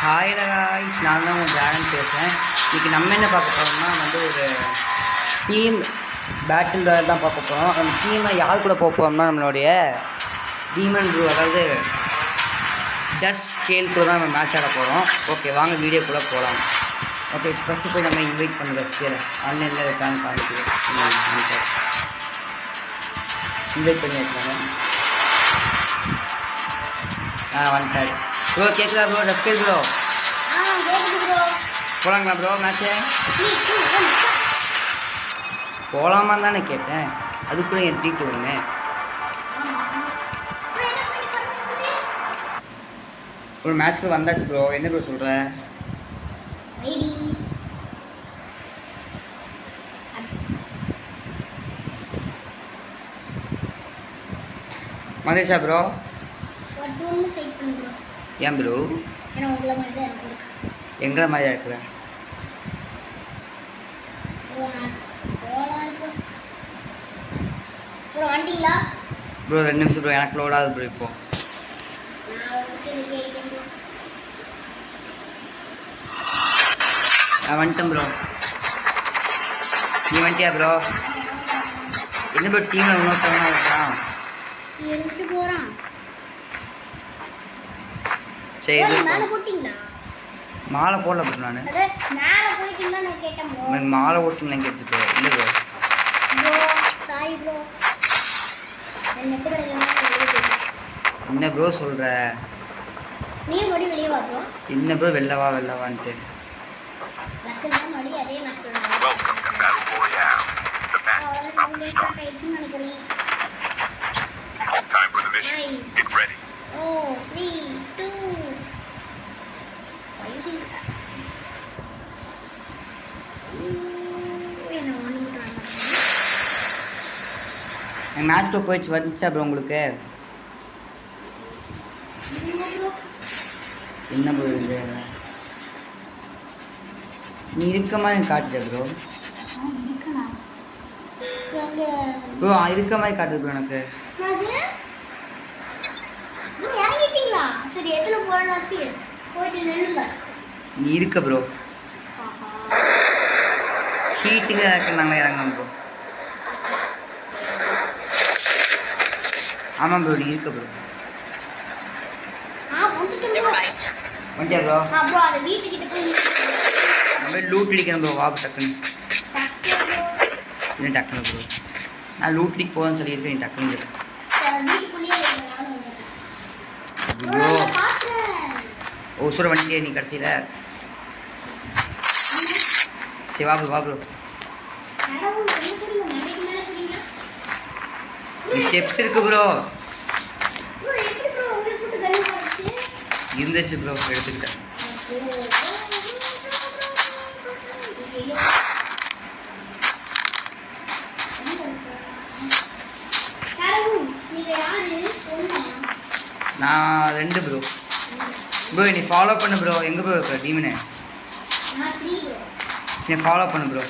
Hi guys, நான் தான் உங்கள் டிராகன் பேசுகிறேன். இன்றைக்கி நம்ம என்ன பார்க்க போகிறோம்னா ஒரு டீம் பேட்டில் தான் பார்க்க போகிறோம். அந்த டீமை யார் கூட போக போகிறோம்னா நம்மளுடைய டீமன் ப்ரூ, அதாவது டஸ் ஸ்கேல் கூட தான் நம்ம மேட்ச் ஆட போகிறோம். ஓகே, வாங்க வீடியோக்குள்ளே போகலாம். ஓகே, ஃபஸ்ட்டு போய் நம்ம இன்வைட் பண்ணுற ஸ்கேலை ஆன்லைனில் இருக்கான்னு பார்த்துட்டு இன்வைட் பண்ணி வச்சுக்காங்க. வந்துட்டாரு ப்ரோ. கேட்குறா ப்ரோ? டஸ்கேல் ப்ரோ போகலாங்களா ப்ரோ? மேட்ச்சு போகலாமான்னு தானே கேட்டேன். அதுக்குள்ளே என் 3-2 வருங்க. ஒரு மேட்ச்க்கு வந்தாச்சு ப்ரோ. என்ன ப்ரோ சொல்கிற? மதேஷா ப்ரோ? ஏன் ப்ரோ? எங்களை மாதிரி தான் இருக்கிறேன் ப்ரோ. 2 நிமிஷம் ப்ரோ, எனக்கு லோட் ஆகுது ப்ரோ. இப்போ நான் வந்துட்டேன் ப்ரோ. நீ வந்துட்டியா ப்ரோ? என்ன ப்ரோ டீமில் இன்னொருத்தவங்க இருக்கான்? சரி, மாலை போடல ப்ரோ. நான் எனக்கு மாலை ஓட்டிங்களா கேட்டு ப்ரோ. இல்லை ப்ரோ. என்ன ப்ரோ சொல்கிற? என்ன ப்ரோ வெள்ளவான்ட்டு? மேட்ச் போயிடுச்சு. வந்துச்சா ப்ரோ உங்களுக்கு? என்ன ப்ரோ நீ இருக்க மாதிரி காட்டுத ப்ரோ. ப்ரோ இருக்க மாதிரி காட்டுது ப்ரோ எனக்கு. நீ இருக்க ப்ரோ. ஹீட்டுக்கு நாங்கள் இறங்கணும் ப்ரோ. ஆமாம் ப்ரோ, நீ இருக்க ப்ரோ. வண்டியா ப்ரோ? நம்ம லூட் அடிக்கணும் ப்ரோ. வாப்பு டக்குன்னு என்ன டக்குனு ப்ரோ? நான் லூட் அடிக்க போகணும்னு சொல்லியிருக்கேன். நீ டக்குன்னு ப்ரோ. ஓ சூட வண்டியே நீ கடைசியில். சரி வா ப்ரோ. ஸ்டெப்ஸ் இருக்கு ப்ரோ. இருந்துச்சு ப்ரோ, எடுத்துக்கிட்டேன். நான் 2 ப்ரோ. ப்ரோ நீ ஃபாலோ பண்ணு ப்ரோ. எங்கே ப்ரோ இருக்கிற டீமுன்னு? நீ ஃபாலோ பண்ணு ப்ரோ.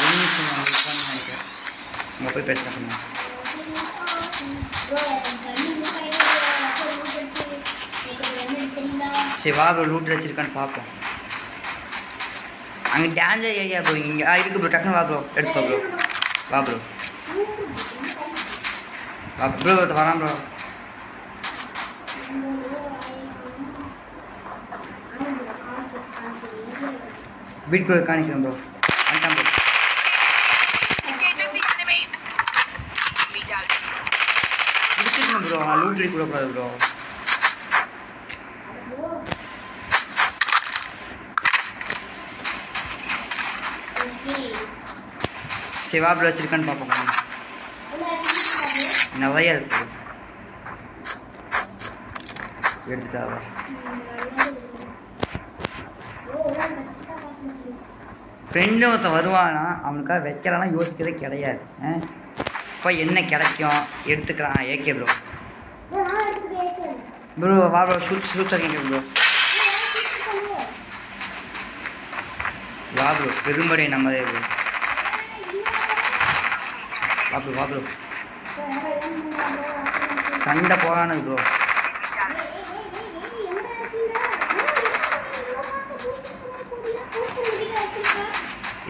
நினைக்கிறேன் அங்கே போய் பேச பண்ணுவேன். சரி வா ப்ரோ, லூட் வச்சிருக்கான்னு பார்ப்போம். அங்கே டேஞ்சர் ஏரியா ப்ரோ. இங்கே இருக்கு ப்ரோ. டக்குன்னு வா ப்ரோ, எடுத்துக்கோ ப்ரோ. வா ப்ரோ. வா ப்ரோ. வரான் ப்ரோ. வீட்டுக்குள்ள காணிக்கிறேன் ப்ரோ. வந்துட்டான் ப்ரோ. முடிச்சிருக்கணும் ப்ரோ. லூட் அடிக்க கூடாது ப்ரோ. சரி வா ப்ரோ, வச்சிருக்கான்னு பார்ப்போம். நிறையா இருக்கு. எடுத்துட்டா ஃப்ரெண்டு ஒருத்தன் வருவானா, அவனுக்காக வைக்கலாம்னா யோசிக்கிறதே கிடையாது. இப்போ என்ன கிடைக்கும் எடுத்துக்கிறான். AK bro. ப்ரோ வா ப்ரோ. ஷூட் கேட்க ப்ரோ. வா ப்ரோ. பெரும்படி நம்மதே ப்ரோ. வா ப்ரோ. சண்டை போறானு ப்ரோ.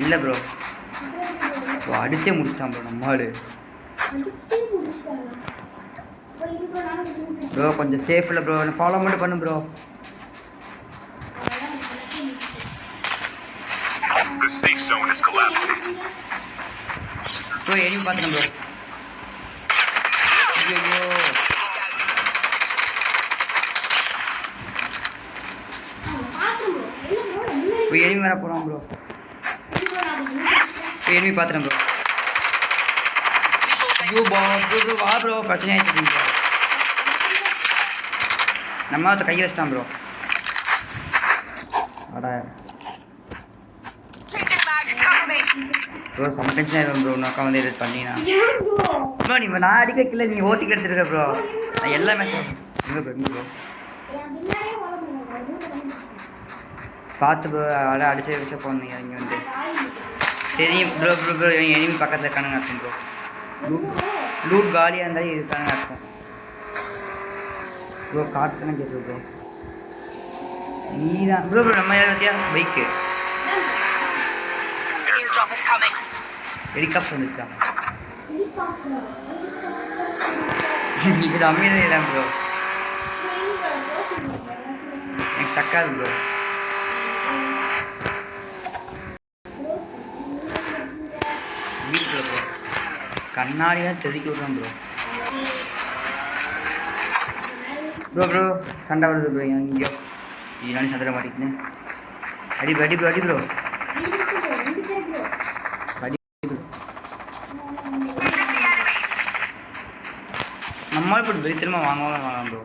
இல்லை ப்ரோ அடிச்சே முடிச்சிட்டான் ப்ரோ நம்ம ஆளு. ப்ரோ கொஞ்சம் சேஃப் இல்லை ப்ரோ, ஃபாலோ மட்டும் பண்ணு ப்ரோ. ப்ரோ எனிமி பார்த்துட்டேன் ப்ரோ. ஐயோ ப்ரோ எனிமி வர போகிறான் ப்ரோ. எனிமி பார்த்துட்டேன் ப்ரோ. ஐயோ ப்ரோ வா ப்ரோ, பிரச்சனை ஆகிடுச்சு ப்ரோ. நம்ம ஒருத்த கை வச்சிட்டான் ப்ரோ. அடா ப்ரோ செம்ம டென்ஷன் ஆகிடும் ப்ரோ. உனக்கா வந்து எடிட் பண்ணினா ப்ரோ நீ நான் அடிக்க வைக்கல, நீ ஓசிக்கு எடுத்துருக்க ப்ரோ. நான் எல்லா மேட்சும் எங்கே ப்ரோ எங்கே ப்ரோ பார்த்து ப்ரோ. அடிச்சு வச்ச போனீங்க இங்கே வந்து தெரியும் ப்ரோ. ப்ரோ ப்ரோ எனிமி பக்கத்தில் இருக்கானுங்க அர்த்தம் ப்ரோ. லூட் காலியாக இருந்தாலும் இருக்கானுங்க அர்த்தம் ப்ரோ. காற்று தானே கேட்குது ப்ரோ. நீ தான் ப்ரோ. ப்ரோ நம்ம யார் பற்றியா பைக்கு ஹெலிகாப்டர் வந்துச்சா? இது அமைதியாக இல்லை ப்ரோ. எனக்கு ஸ்டக்காது ப்ரோ. வீட்டில் ப்ரோ கண்ணாடியாக தெதுக்கி விட்றேன் ப்ரோ. ப்ரோ ப்ரோ சண்டை வருது ப்ரோ. எங்கேயோ இதனால சண்டை மாட்டிக்கினேன். அடி ப்ரோ அடி ப்ரோ அடி ப்ரோ அடி ப்ரோ. நம்மளால் இப்போ வெறித்தனமா வாங்கலாம் ப்ரோ.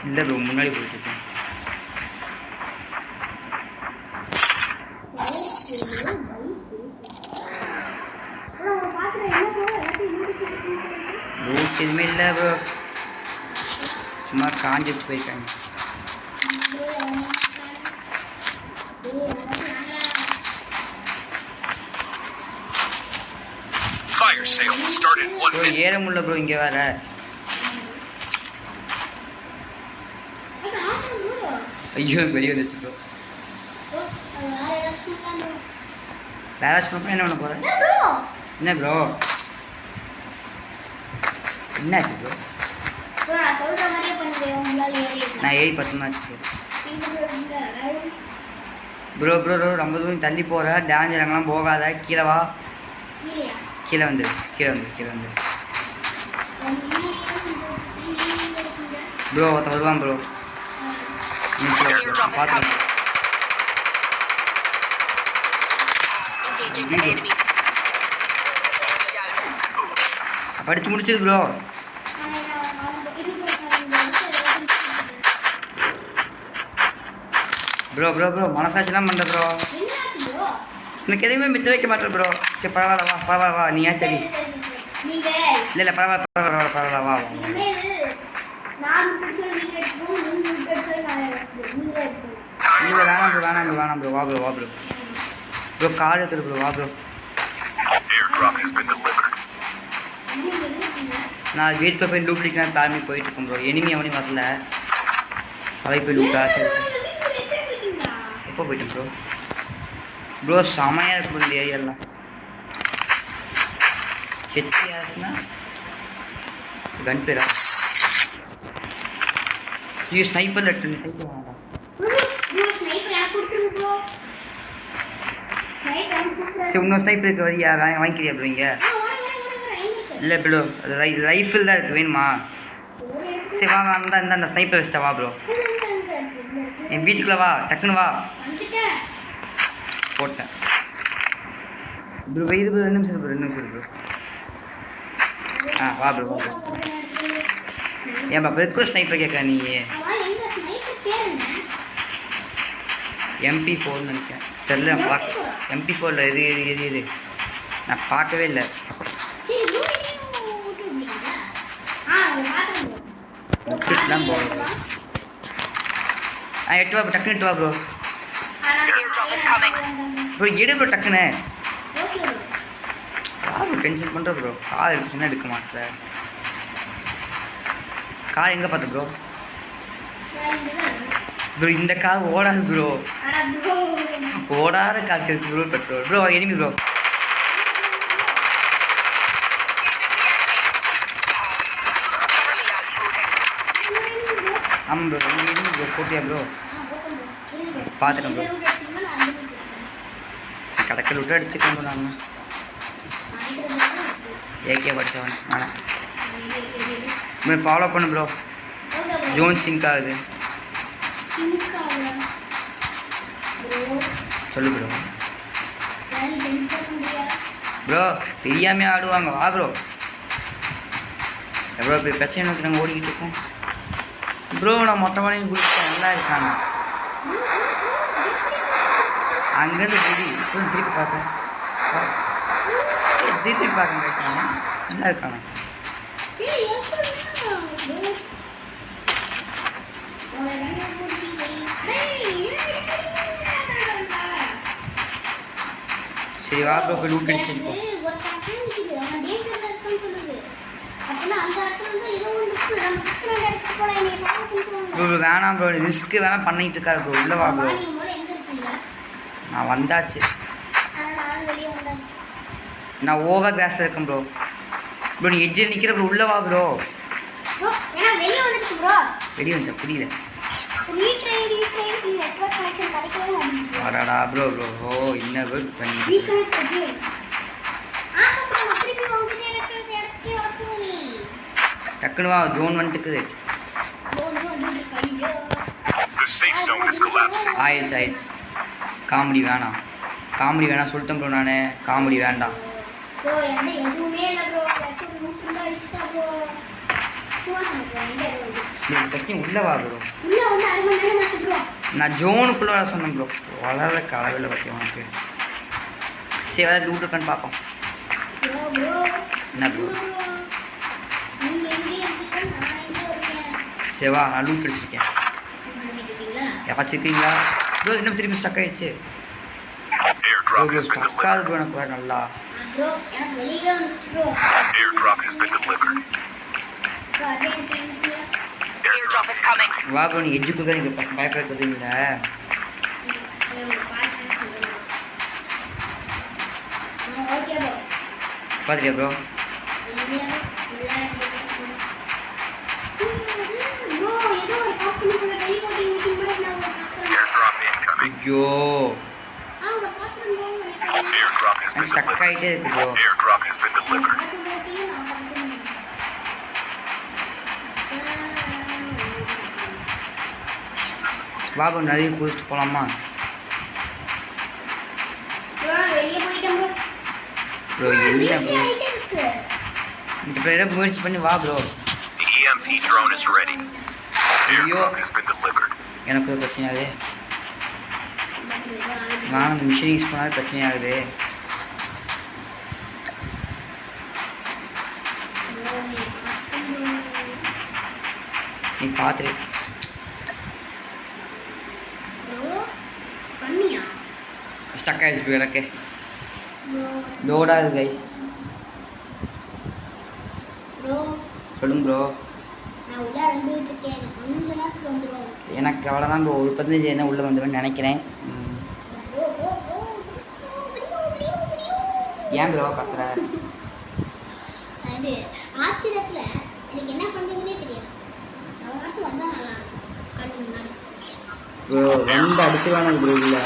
இல்லை ப்ரோ முன்னாடி போயிட்டு ரூட் எதுவுமே இல்லை ப்ரோ. சும்மா காஞ்சி வச்சு போயிருக்காங்க. ப்ரோ ஏற முடியல ப்ரோ. இங்கே வேற ஐயோ வெளியே வந்துச்சு ப்ரோ. பேராஸ் பண்ண என்ன பண்ண போகிறேன்? என்ன ப்ரோ என்னாச்சு ப்ரோ? நான் ஏறி 10 மேட்ச் ப்ரோ. ப்ரோ ப்ரோ ரொம்ப தூரம் தள்ளி போகிற. டேஞ்சர் அங்கெல்லாம் போகாத. கீழே வா. கீழே வந்துடு கீழே வந்துடு கீழே வந்துடு ப்ரோ. ஒருத்த வருவான் ப்ரோ. பார்த்துக்கோங்க படித்து முடிச்சது ப்ரோ. ப்ரோ ப்ரோ ப்ரோ மனசாட்சிலாம் பண்ணுற ப்ரோ. எனக்கு எதுவுமே மிச்சம் வைக்க மாட்டேன் ப்ரோ. சரி பரவாயில்ல வா பரவாயில்ல வா. நீ ஏன் சரி இல்லை இல்லை பரவாயில்ல பரவாயில்ல பரவாயில்ல வா. இல்லை வேணாம் ப்ரோ வேணாம் ப்ரோ வேணாம் ப்ரோ. வா ப்ரோ வா ப்ரோ. ப்ரோ கார் இருக்குது ப்ரோ. வா ப்ரோ. நான் வீட்டில் போய் லூட் அடிக்கலாம் தாழ்மை போயிட்டுருக்கேன் ப்ரோ. எனிமி அவனையும் வரல. அவை போய் லூட்டா எப்போ போயிட்டேன் ப்ரோ. ப்ரோ செமையாக இருக்கு ப்ரோ இந்த ஏரியாலாம். ஹெச்பிஆஸ்னா கன் பேரா? ஐயோ ஸ்னைப்பர் எட்டு ஸ்னைப்பர் வேண்டாம். சரி இன்னொரு ஸ்னைப்பர் இருக்க வரியா வாங்கிக்கிறியா ப்ரோ? இங்கே இல்லை ப்ரோ அது ரைஃபிள் தான் இருக்குது. வேணுமா? சரி வா அந்த அந்த ஸ்னைப்பர் வச்சுட்டா வா ப்ரோ. என் வீட்டுக்குள்ளே வா டக்குன்னு வா. போட்டேன் ப்ரோ. இது ப்ரோ 2 நிமிஷம் ப்ரோ 2 நிமிஷம் ப்ரோ. வா ப்ரோ வா ப்ரோ. ஏன்பா பெருக்கும் ஸ்னைப்பர் கேட்க நீ? MP4 நினைக்கிறேன் தெரில. பார்க்க MP4 இது இது இது நான் பார்க்கவே இல்லை. முக்கிட்டுலாம் போகிறோம். 8 வா டக்குன்னு 8 வா ப்ரோ. ப்ரோ எடு ப்ரோ டக்குன்னு. கார் டென்ஷன் பண்ணுற ப்ரோ. கார் இருக்குச்சுன்னா எடுக்க மாட்டேன். கார் எங்கே பார்த்த ப்ரோ? ப்ரோ இந்த கார் ஓடாது ப்ரோ. ஓடாத காருக்கு bro petrol. Bro enemy bro. ஆமாம் ப்ரோ எனிமி ப்ரோ. போட்டியா ப்ரோ? பார்த்துட்டேன் ப்ரோ. கடற்கரை விட்டு அடிச்சுக்கோங்க. நாங்கள் ஏகே படித்தவன் ஆனால் ப்ரோ ஃபாலோ பண்ணு ப்ரோ. ஜோன் சிங்க் ஆகுது. சொல்லு ப்ரோ. ப்ரோ தெரியாமே ஆடுவாங்க. வா ப்ரோ. எவ்வளோ பெரிய பிரச்சனை நோக்கி நாங்கள் ஓடிக்கிட்டு இருக்கோம் ப்ரோ. நான் மொட்டை மாடியும் குடிச்சிட்டேன். நல்லா இருக்காங்க. அங்கேருந்து திருப்பி பார்ப்பேன். திருப்பி பார்க்க நல்லா இருக்காங்க. சரி வா ப்ரோ போய் லூட் அடிச்சிருக்கோம். ப்ரோ வேணாம் ப்ரோ. ரிஸ்க்கு வேணாம் பண்ணிட்டு இருக்காரு ப்ரோ. உள்ள வா ப்ரோ. நான் வந்தாச்சு. நான் ஓவர் கிளாஸில் இருக்கேன் ப்ரோ. ப்ரோ நீ எட்ஜில் நிற்கிற ப்ரோ. உள்ள வா ப்ரோ. வெளியே வந்துச்சா புரியல. அடாடா ப்ரோ ப்ரோ. ஓ என்ன ப்ரோ பண்ணி டக்குனு வா. ஜோன் வந்துட்டுக்குது. ஆயிடுச்சு. காமெடி வேணாம். சொல்லிட்டேன் ப்ரோ. நான் காமெடி வேண்டாம். உள்ள வா ப்ரோ. நான் ஜோனுக்குள்ளே வர சொன்னேன் ப்ரோ. வளர கலவையில் வைக்க உனக்கு. சரி ஏதாவது லூட் இருக்கான்னு பார்ப்போம். என்ன ப்ரோ? சரிவா நான் லூட் அடிச்சிருக்கேன். யாராச்சும் இருக்கீங்களா ப்ரோ? இன்னும் திரும்பி ஸ்டக் ஆகிடுச்சு ப்ரோ. ஸ்டக் ஆகுது ப்ரோ. எனக்கு வேறு நல்லா வா ப்ரோ. நீ எஜ்ஜுக்குள்ள தான் நீங்கள் பயப்படுறது இல்லை. பார்த்துட்டியா ப்ரோ? ஐயோ ஸ்டக் ஆகிட்டே இருக்கு ப்ரோ. வா ப்ரோ நிறைய குளிச்சுட்டு போகலாமா ப்ரோ? என்ன ப்ரோ இந்த பேரை முயற்சி பண்ணி வா ப்ரோ. ஐயோ எனக்கு ஒரு பிரச்சனை ஆகுது. நான் அந்த மிஷின் யூஸ் பண்ணாலும் பிரச்சனை ஆகுது. நீ பார்த்துரு. ஸ்டக் ஆகிடுச்சு ப்ரோ. எனக்கு லோடாகுது கைஸ். சொல்லுங்க ப்ரோ. எனக்கு அவ்வளோதான் ப்ரோ. ஒரு 15 என்ன உள்ளே வந்துடுவேன்னு நினைக்கிறேன். ஏன் ப்ரோ கத்துற? ப்ரோ 2 அடிச்சுருவானு ப்ரோ. இல்லை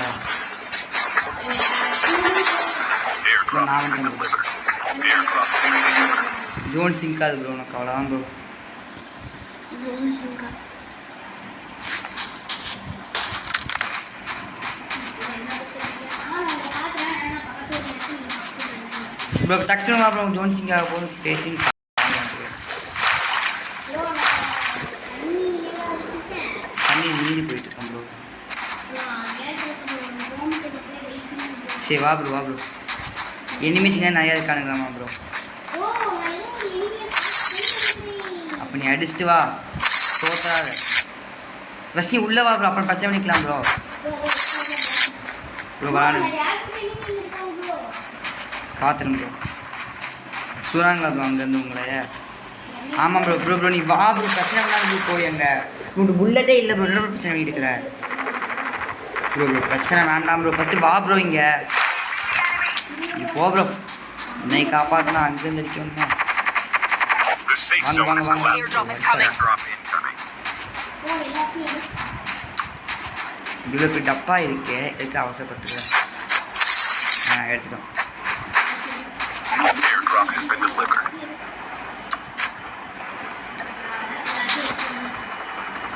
நான் வந்துட்டேன் ப்ரோ. ஜோன் சிங்க் ஆகுது ப்ரோ. உனக்கு அவ்வளோதான் ப்ரோ. ப்ரோ டக்குனு வா ப்ரோ. ஜோன் சிங்க் ஆக போது பேசி தண்ணி நீந்தி போயிட்டு இருக்கேன் ப்ரோ. சரி வா ப்ரோ. எனிமேஷன் நிறையா இருக்கானுங்களாமா ப்ரோ. அப்போ நீ அடிச்சுட்டு வா. தோத்தாத ஃபஸ்ட் நீ உள்ளே வா ப்ரோ. அப்புறம் பிரச்சனை பண்ணிக்கலாம் ப்ரோ. வாடு பார்த்துருங்க ப்ரோ. சூறாங்களா ப்ரோ அங்கேருந்து உங்களை? ஆமாம் ப்ரோ. நீ வா ப்ரோ. பிரச்சனை பண்ணாலும் போய் அங்கே உங்களுக்கு புல்லட்டே இல்லை ப்ரோ. என்ன பிரச்சனை எடுக்கிற ப்ரோ? பிரச்சனை வேண்டாம் ப்ரோ. ஃபஸ்ட்டு வா ப்ரோ. இங்கே நீ போ ப்ரோ. என்னை காப்பாற்றினா அங்கேருந்து அடிக்கணும். வாங்க வாங்க வாங்க. இவ்வளோ பெரிய டப்பா இருக்கு. எதுக்கு அவசரப்பட்டுக்கிறேன்? எடுத்துட்டோம்.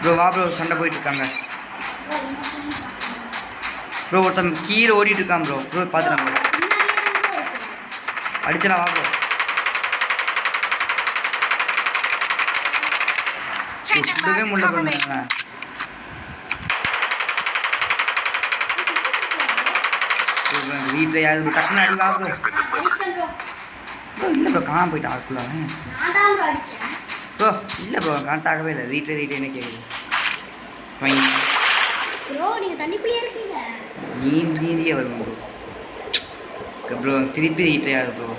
ப்ரோ வா ப்ரோ. சண்டை போயிட்டு இருக்காங்க ப்ரோ. ஒருத்தன் கீழே ஓடிட்டு இருக்கான் ப்ரோ. ப்ரோ பார்த்துட்டான் ப்ரோ. அடிச்சலாம் வா ப்ரோ. சுடவே முடியல ப்ரோ. வீட்டில் யாரு டக்குன்னு அடி வா ப்ரோ. ப்ரோ இல்லை ப்ரோ. காணாம போயிட்டான் அதுக்குள்ள ப்ரோ. இல்லை ப்ரோ கனெக்ட் ஆகவே இல்லை. ரீட்ரை என்ன கேட்குது? நீந்தியே வரும் ப்ரோ. ப்ரோ திருப்பி ரீட்ரை ஆகுது ப்ரோ.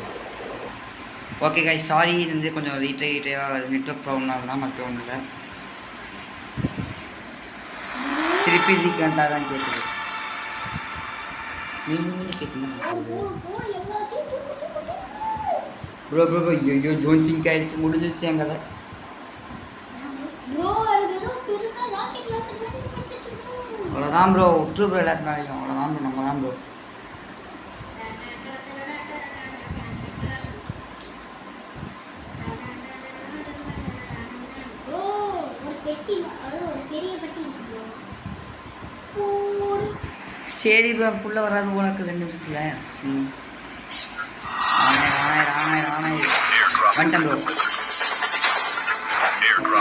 Okay guys sorry. இது கொஞ்சம் ரீட்ரையாக நெட்ஒர்க் ப்ராப்ளம்னால தான். மற்ற ஒன்றும் இல்லை. திருப்பி ரீகண்டாக தான் கேட்குது. மீண்டும் கேட்கணும் ப்ரோ. ப்ரோ ப்ரோ ஐயோ ஜோன் சிங்க் ஆகிடுச்சு. முடிஞ்சிருச்சு என் கதை. அவ்வளோதான் ப்ரோ. விட்ரு ப்ரோ. எல்லாத்துக்கும் மேலேயும் அவ்வளோதான் ப்ரோ. நம்ம தான் ப்ரோ. சரி ப்ரோ. புள்ள வராது உனக்கு 2 நிமிஷத்தில். வந்துட்டேன் ப்ரோ.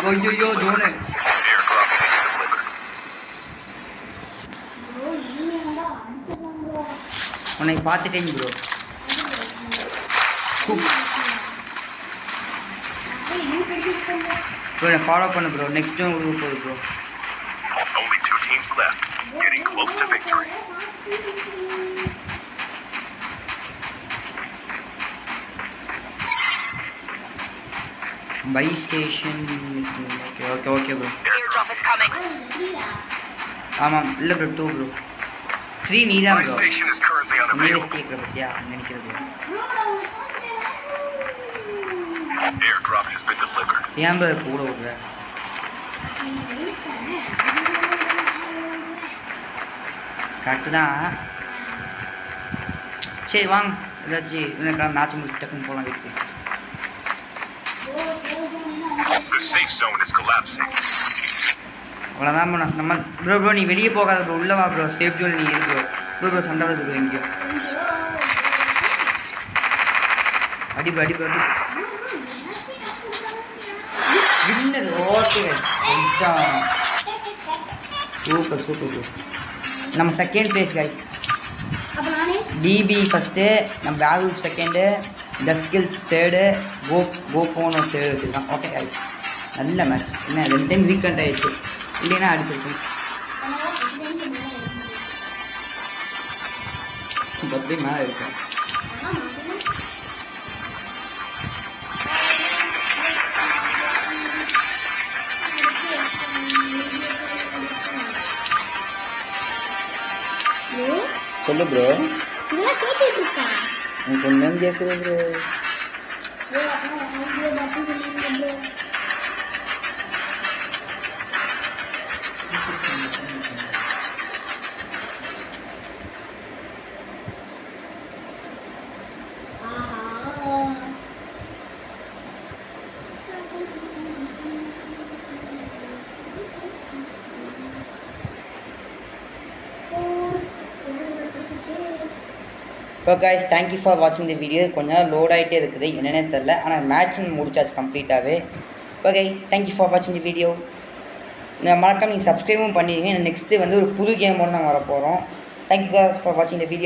ஐயோ ஜோனு. உன்னை பார்த்துட்டேங்க ப்ரோ. ப்ரோ என்னை ஃபாலோ பண்ணு ப்ரோ. நெக்ஸ்ட் ஜோன் கொடுக்க போகுது bro. By station. Okay okay bro. ஆமாம். இல்லை ப்ரோ 2 ப்ரோ. 3 நீ தான் ப்ரோ. நீ வெஸ்ட் கேட்குற பற்றியா? அங்கே நிற்கிற ப்ரோ. ஏன் ப்ரோ கூட விடுற? கரெக்டு தான். சரி வாங்க. ஏதாச்சும் எனக்கு மேட்ச் முடிச்சு டக்குன்னு போகலாம் வீட்டுக்கு. அவ்வளோதான் ப்ரோ. நம்ம ப்ரோ ப்ரோ நீ வெளியே போகாத ப்ரோ. உள்ளே வா ப்ரோ. சேஃப் ஜோன் நீ இருக்கு ப்ரோ. ப்ரோ ப்ரோ சண்டை வருது ப்ரோ. எங்கேயோ அடி ப்ரோ. அடி ப்ரோ. அடி winner. Okay super super bro. நம்ம second place guys. DP first, நம்ம வேல்வ் செகண்டு, த ஸ்கில்ஸ் தேர்டு, கோபோன்னு ஒரு தேர்டு வச்சுருக்கான். ஓகே கைஸ் நல்ல மேட்ச். என்ன 2 டைம் வீக்கெண்ட் ஆகிடுச்சு. இல்லைன்னா அடிச்சிருக்கேன். 10 மேலே இருக்கும். சொல்லு ப்ரோ. இதெல்லாம் கேட்டுட்டு இருக்கா? உனக்கு ஒன்றும் கேட்குது ப்ரோ. இப்போ கைஸ் தேங்க்யூ ஃபார் வாட்சிங் த வீடியோ. கொஞ்சம் லோட் ஆகிட்டே இருக்குது என்னென்னே தெரில. ஆனால் மேட்ச் முடிச்சாச்சு கம்ப்ளீட்டாகவே. ஓகே தேங்க்யூ ஃபார் வாட்சிங் த வீடியோ. நான் மறக்காம நீங்கள் சப்ஸ்கிரைபும் பண்ணிடுங்க. நெக்ஸ்ட்டு வந்து ஒரு புது கேமோடு நாங்கள் வர போகிறோம். தேங்க்யூ ஃபார் வாட்சிங் த வீடியோ.